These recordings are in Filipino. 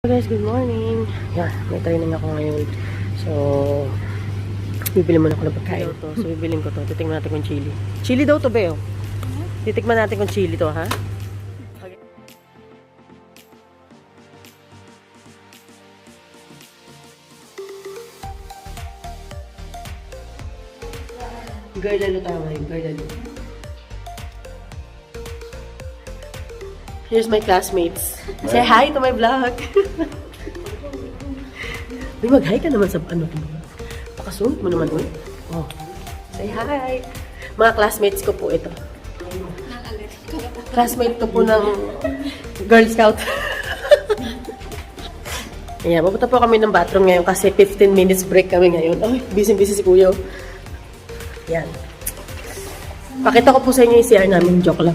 Hello guys, good morning. Yan, may training ako ngayon. So, bibili muna ako ng pagkain. So, bibilin ko to. Titikman natin kung chili. Chili daw to, Beo. Titikman natin kung chili to, ha? Okay. Gardalo tayo ngayon, gardalo. Here's my classmates. Say hi to my vlog. Uy, mag-hi ka naman sa ano. Pakasungit mo naman, uy. Oh. Say hi. Mga classmates ko po ito. Classmate ko po ng Girl Scout. Ayan, pupunta po kami ng bathroom ngayon kasi 15 minutes break kami ngayon. Ay, busy-busy si Kuya. Ayan. Pakita ko po sa inyo yung CR namin. Joke lang.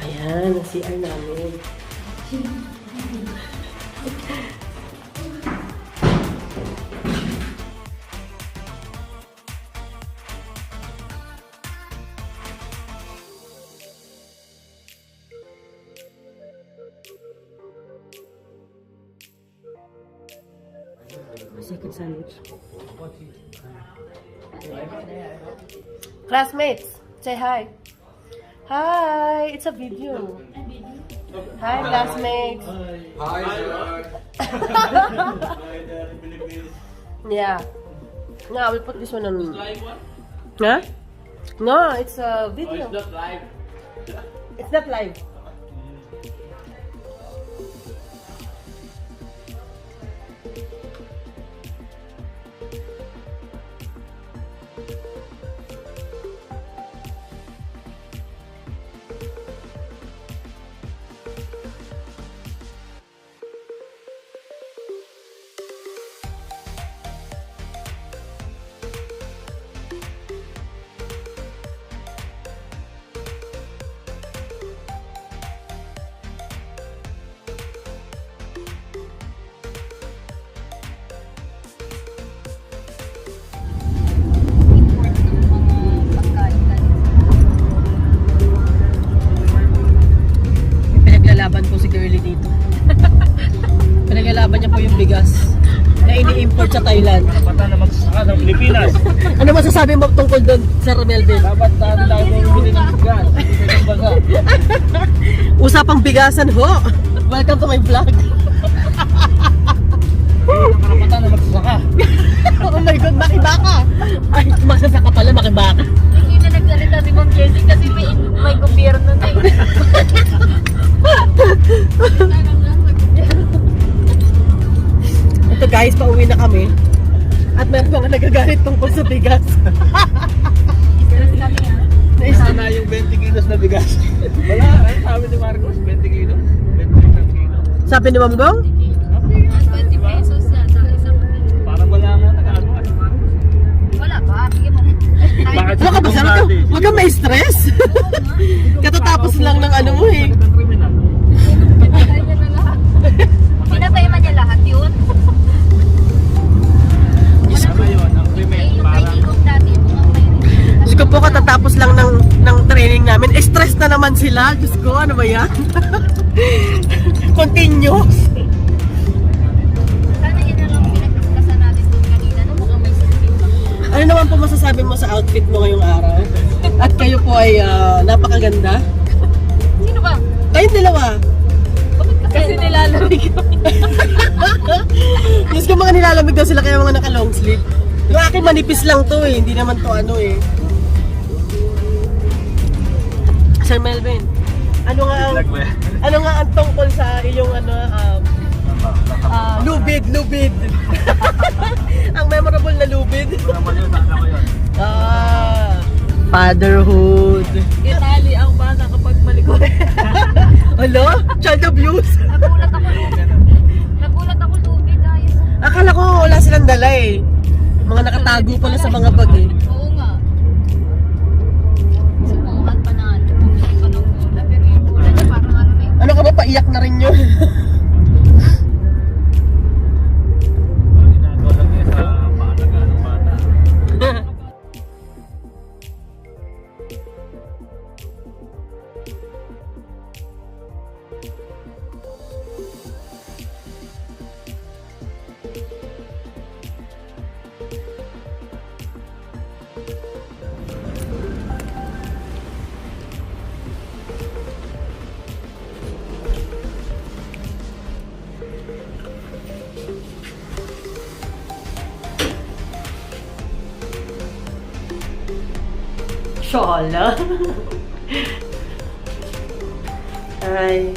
Ayan, ang CR namin. Second sandwich. Classmates, say hi. Hi, it's a video. Hi, classmates. Hi, sir. Yeah. No, I will put this one on. Huh? No, it's a video. It's not live. It's not live. Pinaglalaban po si Girlie dito. Pinaglalaban niya po yung bigas na ini-import sa Thailand. Pata na magsasaka ng Pilipinas. Ano masasabi mo tungkol doon, Sir Melvin? Dapat tayo tayo bumili ng bigas. Hindi ng baga. Usapang bigasan ho! Welcome to my vlog! Karapatan na magsasaka. Oh my God, makibaka! Ay, magsasaka pala, makibaka. Hindi na nagsalita si Ma'am Jessie kasi may gobyerno na eh. Ito guys, pauwi na kami. At meron mga nagagalit tungkol sa bigas. Stress kami ha. Sana yung 20 kilos na bigas. Wala, ano sabi ni Marcos? 20 kilos? 20 kilos. Sabi ni Ma'am Gong? 20 pesos sa isang kilo. Parang wala nga nag-ano si Marcos. Wala pa, bigyan mo. Bakit Huwag ka ba sana? Huwag kang may stress. Katatapos lang ng ano mo eh. Ng kriminal. Pinatay niya na lahat. Pinatay man niya lahat yun. Ano yun? Ang krimen. Eh, yung Parang kaibigan dati, yung mga may Diyos ko po, katatapos lang ng training namin. Stress na naman sila. Diyos ko, ano ba yan? Continuous. sana yun na lang pinagkasan natin doon kanina. No, mukhang may sipin pa. Ano naman po masasabi mo sa outfit mo ngayong araw? At kayo po ay napakaganda. Sino ba? Kayong dalawa. Bakit kasi nilalamig kami? Diyos ko, mga nilalamig daw sila kaya mga naka-long sleeve. Yung akin manipis lang to eh. Hindi naman to ano eh. Sir Melvin, ano nga ang tungkol sa iyong lubid. Ang memorable na lubid. naman yun, alam ko yun. Fatherhood. Itali ang bata kapag malikot. Hello? Child abuse. Nagulat ako lubid ayos. Akala ko wala silang dala eh. Mga nakatago pala sa mga bag eh. Oo nga. Sumuhat pa na. Bumili pa ng bola. Pero yung bola niya parang ano na yun. Ano ka ba, paiyak na rin yun? Ginagawa lang yun sa paalagaan ng bata. Shala. Ay,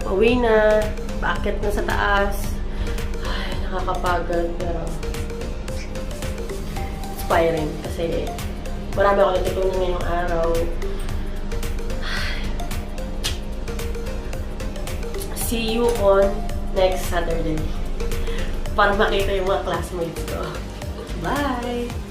pauwi na. Bakit na sa taas. Ay, nakakapagod. Pero, inspiring. Kasi, marami ako natutunan ngayong araw. See you on next Saturday. Para makita yung mga classmates ko. Bye!